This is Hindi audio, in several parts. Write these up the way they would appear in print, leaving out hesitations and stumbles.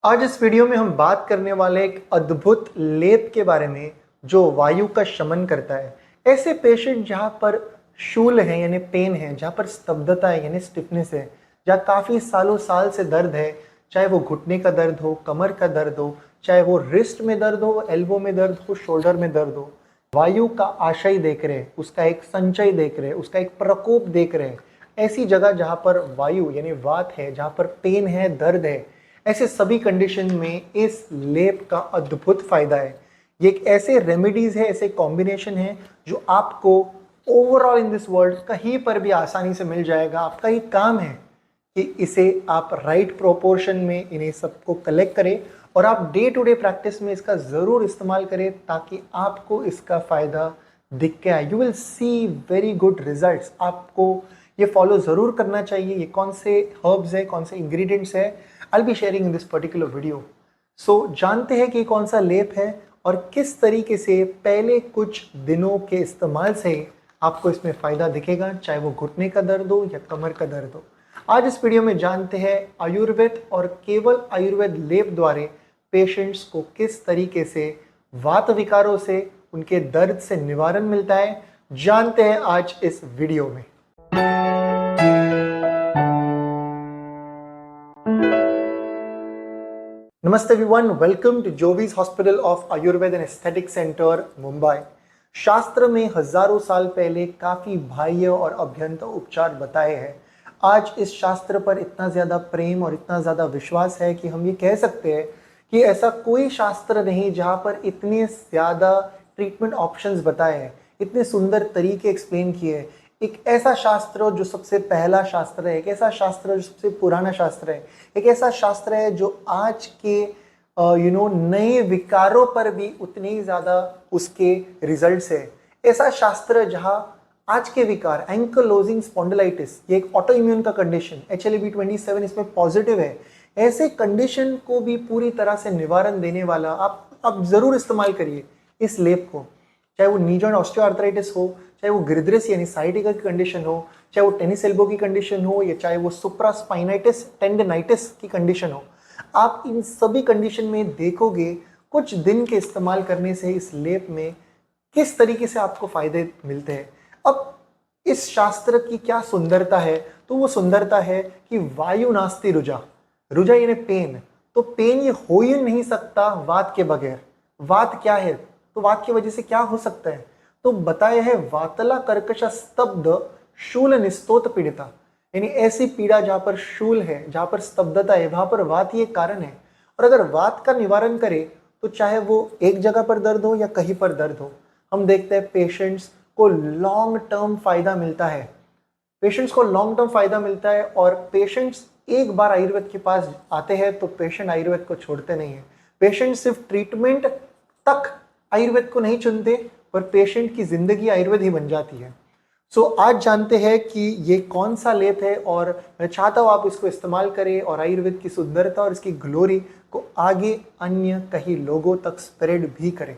आज इस वीडियो में हम बात करने वाले एक अद्भुत लेप के बारे में जो वायु का शमन करता है। ऐसे पेशेंट जहाँ पर शूल है यानी पेन है, जहाँ पर स्तब्धता है यानी स्टिफनेस है, जहाँ काफ़ी सालों साल से दर्द है, चाहे वो घुटने का दर्द हो, कमर का दर्द हो, चाहे वो रिस्ट में दर्द हो, एल्बो में दर्द हो, शोल्डर में दर्द हो, वायु का आशय देख रहे, उसका एक संचय देख रहे, उसका एक प्रकोप देख रहे। ऐसी जगह जहाँ पर वायु यानी वात है, जहाँ पर पेन है, दर्द है, ऐसे सभी कंडीशन में इस लेप का अद्भुत फायदा है। ये एक ऐसे रेमेडीज है, ऐसे कॉम्बिनेशन है जो आपको ओवरऑल इन दिस वर्ल्ड कहीं पर भी आसानी से मिल जाएगा। आपका ही काम है कि इसे आप राइट प्रोपोर्शन में इन्हें सबको कलेक्ट करें और आप डे टू डे प्रैक्टिस में इसका ज़रूर इस्तेमाल करें ताकि आपको इसका फ़ायदा दिख के आए। You will see very good results. आपको ये फॉलो ज़रूर करना चाहिए। ये कौन से हर्ब्स है, कौन से इंग्रेडिएंट्स है, I be sharing in this particular video. So जानते हैं कि कौन सा लेप है और किस तरीके से पहले कुछ दिनों के इस्तेमाल से आपको इसमें फ़ायदा दिखेगा, चाहे वो घुटने का दर्द हो या कमर का दर्द हो। आज इस वीडियो में जानते हैं आयुर्वेद और केवल आयुर्वेद लेप द्वारा पेशेंट्स को किस तरीके से वात विकारों से, उनके दर्द से निवारण मिलता है। जानते हैं आज इस वीडियो में। नमस्ते everyone, welcome to Jovees hospital of Ayurveda and aesthetic centre Mumbai. शास्त्र में हजारों साल पहले काफ़ी बाह्य और अभ्यंतर उपचार बताए हैं। आज इस शास्त्र पर इतना ज़्यादा प्रेम और इतना ज़्यादा विश्वास है कि हम ये कह सकते हैं कि ऐसा कोई शास्त्र नहीं जहाँ पर इतने ज़्यादा ट्रीटमेंट ऑप्शंस बताए हैं, इतने सुंदर तरीके एक्सप्लेन किए हैं। एक ऐसा शास्त्र जो सबसे पहला शास्त्र है, एक ऐसा शास्त्र जो सबसे पुराना शास्त्र है, एक ऐसा शास्त्र है जो आज के नए विकारों पर भी उतने ही ज़्यादा उसके रिजल्ट्स है। ऐसा शास्त्र जहाँ आज के विकार एंकलोजिंग स्पॉन्डिलाइटिस, ये एक ऑटो इम्यून का कंडीशन, HLA-B27 इसमें पॉजिटिव है। ऐसे कंडीशन को भी पूरी तरह से निवारण देने वाला आप ज़रूर इस्तेमाल करिए इस लेप को। चाहे वो नी जॉइंट ऑस्टियोआर्थराइटिस हो, चाहे वो ग्रिद्रिस यानी साइटिका की कंडीशन हो, चाहे वो टेनिस एल्बो की कंडीशन हो, या चाहे वो सुप्रास्पाइनाइटिस टेंडिनाइटिस की कंडीशन हो, आप इन सभी कंडीशन में देखोगे कुछ दिन के इस्तेमाल करने से इस लेप में किस तरीके से आपको फायदे मिलते हैं। अब इस शास्त्र की क्या सुंदरता है, तो वो सुंदरता है कि वायु नास्ति रुजा, रुजा यानी पेन, तो पेन ये हो ही नहीं सकता वात के बगैर। वात क्या है, तो वात की वजह से क्या हो सकता है, तो बताया है वातला कर्कश स्तब्ध शूल निस्तोत पीड़िता, यानी ऐसी पीड़ा जहाँ पर शूल है, जहाँ पर स्तब्धता है, वहाँ पर वात ये कारण है। और अगर वात का निवारण करे तो चाहे वो एक जगह पर दर्द हो या कहीं पर दर्द हो, हम देखते हैं पेशेंट्स को लॉन्ग टर्म फायदा मिलता है। पेशेंट्स को लॉन्ग टर्म फायदा मिलता है और पेशेंट्स एक बार आयुर्वेद के पास आते हैं तो पेशेंट आयुर्वेद को छोड़ते नहीं है। पेशेंट सिर्फ ट्रीटमेंट तक आयुर्वेद को नहीं चुनते, पर पेशेंट की जिंदगी आयुर्वेद ही बन जाती है। सो आज जानते हैं कि ये कौन सा लेप है और मैं चाहता हूँ आप इसको इस्तेमाल करें और आयुर्वेद की सुंदरता और इसकी ग्लोरी को आगे अन्य कई लोगों तक स्प्रेड भी करें।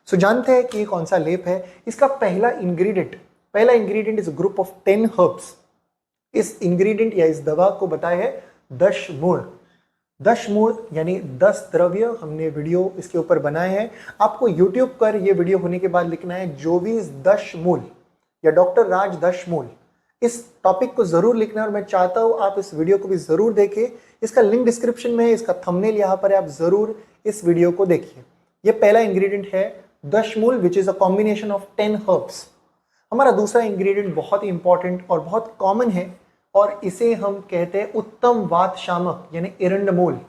सो जानते हैं कि ये कौन सा लेप है। इसका पहला ingredient is group of 10 herbs. इस इंग्रेडिएंट या इस दवा को बताया है 10 मूल। 10 मूल यानी 10 द्रव्य हमने वीडियो इसके ऊपर बनाए हैं। आपको यूट्यूब पर ये वीडियो होने के बाद लिखना है जोवीज 10 मूल या डॉक्टर राज 10 मूल। इस टॉपिक को जरूर लिखना है और मैं चाहता हूं आप इस वीडियो को भी जरूर देखें। इसका लिंक डिस्क्रिप्शन में है, इसका थंबनेल यहाँ पर है, आप जरूर इस वीडियो को देखिए। ये पहला इंग्रेडिएंट है 10 मूल which is a combination of 10 herbs. हमारा दूसरा इंग्रेडिएंट बहुत ही इंपॉर्टेंट और बहुत कॉमन है और इसे हम कहते हैं उत्तम वात शामक यानी एरंडमूल।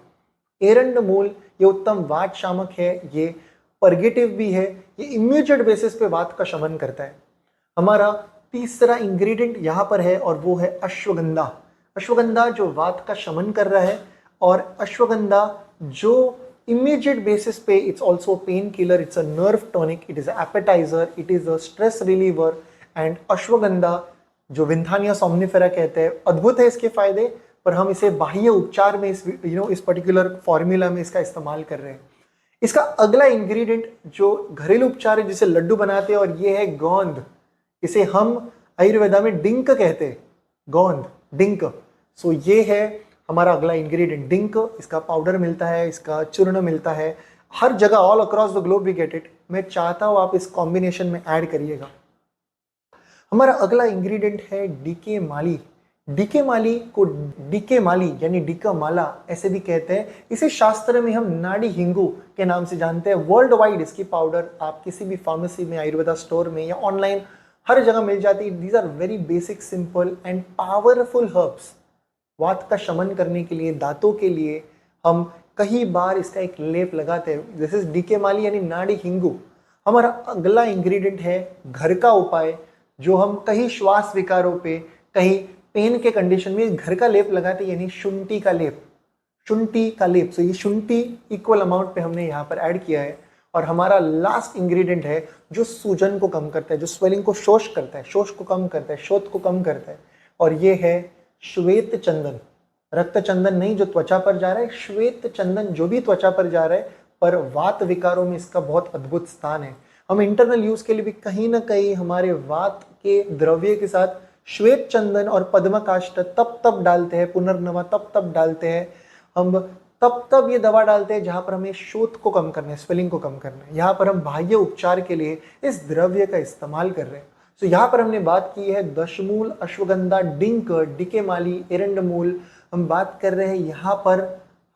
एरंडमूल ये उत्तम वात शामक है, ये परगेटिव भी है, ये इम्यूजेट बेसिस पे वात का शमन करता है। हमारा तीसरा इंग्रेडिएंट यहाँ पर है और वो है अश्वगंधा। अश्वगंधा जो वात का शमन कर रहा है और अश्वगंधा जो इमीडिएट बेसिस पे it's also pain killer, it's a nerve tonic, it is appetiser, it is a stress reliever. And ashwagandha जो विंथानिया सोमनिफेरा कहते हैं, अद्भुत है इसके फायदे, पर हम इसे बाह्य उपचार में इस पर्टिकुलर फॉर्मूला में इसका इस्तेमाल कर रहे हैं। इसका अगला इंग्रेडिएंट जो घरेलू उपचार है जिसे लड्डू बनाते हैं और ये है गोंद। इसे हम आयुर्वेदा में डिंक कहते हैं, गोंद डिंक। सो ये है हमारा अगला इंग्रेडिएंट डिंक, इसका पाउडर मिलता है, इसका चूर्ण मिलता है, हर जगह all across the globe we get it. मैं चाहता हूँ आप इस कॉम्बिनेशन में ऐड करिएगा। हमारा अगला इंग्रेडिएंट है डीके माली। डीके माली को डीके माली यानी डीका माला ऐसे भी कहते हैं। इसे शास्त्र में हम नाड़ी हिंगू के नाम से जानते हैं। वर्ल्ड वाइड इसकी पाउडर आप किसी भी फार्मेसी में, आयुर्वेदा स्टोर में या ऑनलाइन हर जगह मिल जाती है। These are very basic, simple and powerful herbs. वात का शमन करने के लिए, दांतों के लिए हम कई बार इसका एक लेप लगाते हैं। दिस इज डीके माली यानी नाड़ी हिंगू। हमारा अगला इंग्रेडिएंट है घर का उपाय, जो हम कहीं श्वास विकारों पे, कहीं पेन के कंडीशन में घर का लेप लगाते हैं, यानी शुंठी का लेप। शुंठी का लेप, सो ये शुंठी इक्वल अमाउंट पे हमने यहाँ पर ऐड किया है। और हमारा लास्ट इंग्रेडिएंट है जो सूजन को कम करता है, जो स्वेलिंग को शोष करता है, शोष को कम करता है, शोथ को कम करता है, और ये है श्वेत चंदन। रक्त चंदन नहीं जो त्वचा पर जा रहा है, श्वेत चंदन जो भी त्वचा पर जा रहा है, पर वात विकारों में इसका बहुत अद्भुत स्थान है। हम इंटरनल यूज के लिए भी कहीं ना कहीं हमारे वात के द्रव्य के साथ श्वेत चंदन और पद्मकाष्ठ तब डालते हैं, पुनर्नवा तब डालते हैं, हम तब ये दवा डालते हैं जहां पर हमें शोथ को कम करना है, स्वेलिंग को कम करना है। यहाँ पर हम बाह्य उपचार के लिए इस द्रव्य का इस्तेमाल कर रहे हैं। तो यहाँ पर हमने बात की है दशमूल, अश्वगंधा, डिंक, डीके माली, एरंडमूल। हम बात कर रहे हैं यहाँ पर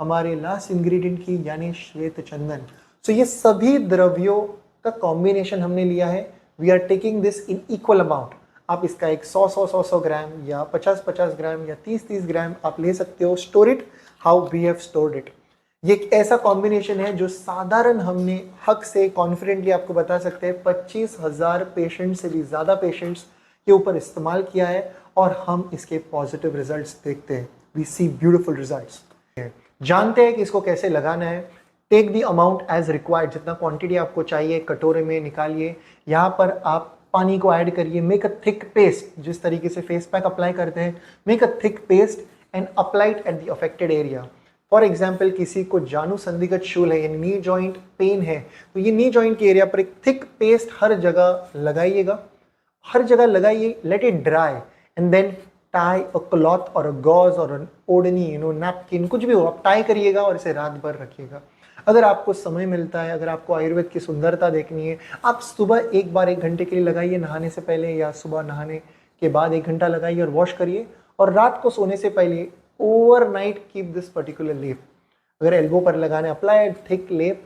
हमारे लास्ट इंग्रेडिएंट की, यानी श्वेत चंदन। सो ये सभी द्रव्यों का कॉम्बिनेशन हमने लिया है। We are taking this in equal amount. आप इसका एक 100 ग्राम या 50 ग्राम या 30 ग्राम आप ले सकते हो। Store it how we have stored it. ये एक ऐसा कॉम्बिनेशन है जो साधारण हमने हक से कॉन्फिडेंटली आपको बता सकते हैं 25,000 पेशेंट से भी ज़्यादा पेशेंट्स के ऊपर इस्तेमाल किया है, और हम इसके पॉजिटिव रिजल्ट्स देखते हैं। We see beautiful results. जानते हैं कि इसको कैसे लगाना है। Take the amount as required, जितना क्वांटिटी आपको चाहिए कटोरे में निकालिए। यहाँ पर आप पानी को ऐड करिए। मेक अ थिक पेस्ट, जिस तरीके से फेस पैक अप्लाई करते हैं, make a thick paste and applied at the affected area. For example, किसी को जानु संधिगत शूल है यानी नी जॉइंट पेन है, तो ये नी जॉइंट के एरिया पर एक थिक पेस्ट हर जगह लगाइएगा, हर जगह लगाइए। Let it dry and then tie a cloth और अ गॉज और एन ओढ़नी, नैपकिन, कुछ भी हो, आप टाई करिएगा और इसे रात भर रखिएगा। अगर आपको समय मिलता है, अगर आपको आयुर्वेद की सुंदरता देखनी है, आप सुबह एक बार 1 घंटे के लिए लगाइए नहाने से पहले, या सुबह नहाने के बाद 1 घंटा लगाइए और वॉश करिए। और रात को सोने से पहले ओवरनाइट कीप दिस पर्टिकुलर लेप। अगर एल्बो पर लगाने, अप्लाई थिक लेप,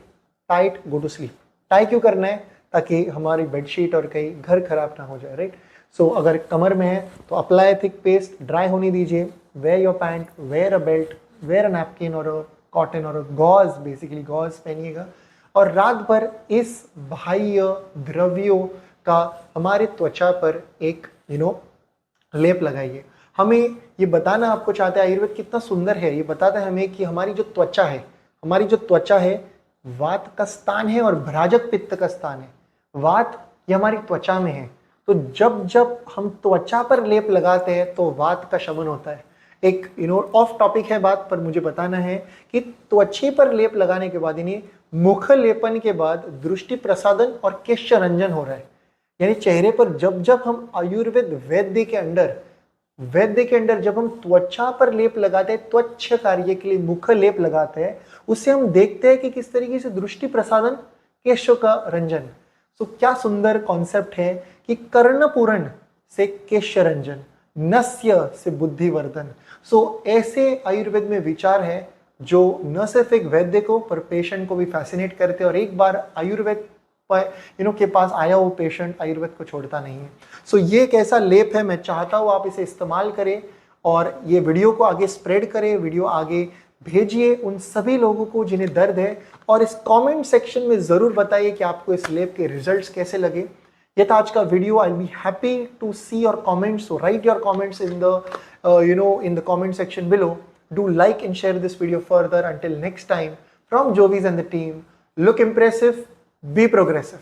tight, go to sleep. Tie क्यों करना है? ताकि हमारी बेडशीट और कहीं घर खराब ना हो जाए, राइट। सो अगर कमर में है तो अप्लाई थिक पेस्ट, ड्राई होने दीजिए, wear your pant, wear a belt, wear a napkin और कॉटन और गॉज, बेसिकली गॉज पहनिएगा, और रात भर इस बाह्य द्रव्यों का हमारे त्वचा पर एक लेप लगाइए। हमें ये बताना आपको चाहता है आयुर्वेद कितना सुंदर है। ये बताता है हमें कि हमारी जो त्वचा है वात का स्थान है और भ्राजक पित्त का स्थान है। वात ये हमारी त्वचा में है, तो जब जब हम त्वचा पर लेप लगाते हैं तो वात का शमन होता है। एक ऑफ टॉपिक है बात, पर मुझे बताना है कि त्वचा पर लेप लगाने के बाद, यानी मुख लेपन के बाद दृष्टि प्रसादन और केश रंजन हो रहा है। यानी चेहरे पर जब जब हम आयुर्वेद वैद्य के अंडर जब हम त्वचा पर लेप लगाते हैं, त्वच्छ कार्य के लिए मुख लेप लगाते हैं, उससे हम देखते हैं कि किस तरीके से दृष्टि प्रसादन, केशों का रंजन। तो क्या सुंदर कॉन्सेप्ट है कि कर्णपूरण से केश रंजन, नस्य से बुद्धिवर्धन। सो ऐसे आयुर्वेद में विचार है जो न सिर्फ एक वैद्य को पर पेशेंट को भी फैसिनेट करते हैं, और एक बार आयुर्वेद के पास आया वो पेशेंट आयुर्वेद को छोड़ता नहीं है। सो ये एक ऐसा लेप है, मैं चाहता हूँ आप इसे इस्तेमाल करें और ये वीडियो को आगे स्प्रेड करें, वीडियो आगे भेजिए उन सभी लोगों को जिन्हें दर्द है, और इस कमेंट सेक्शन में ज़रूर बताइए कि आपको इस लेप के रिजल्ट्स कैसे लगे। ये था आज का video. I will be happy to see your comments, so write your comments in the comment section below. Do like and share this video further. Until next time, from Jovis and the team, look impressive, be progressive.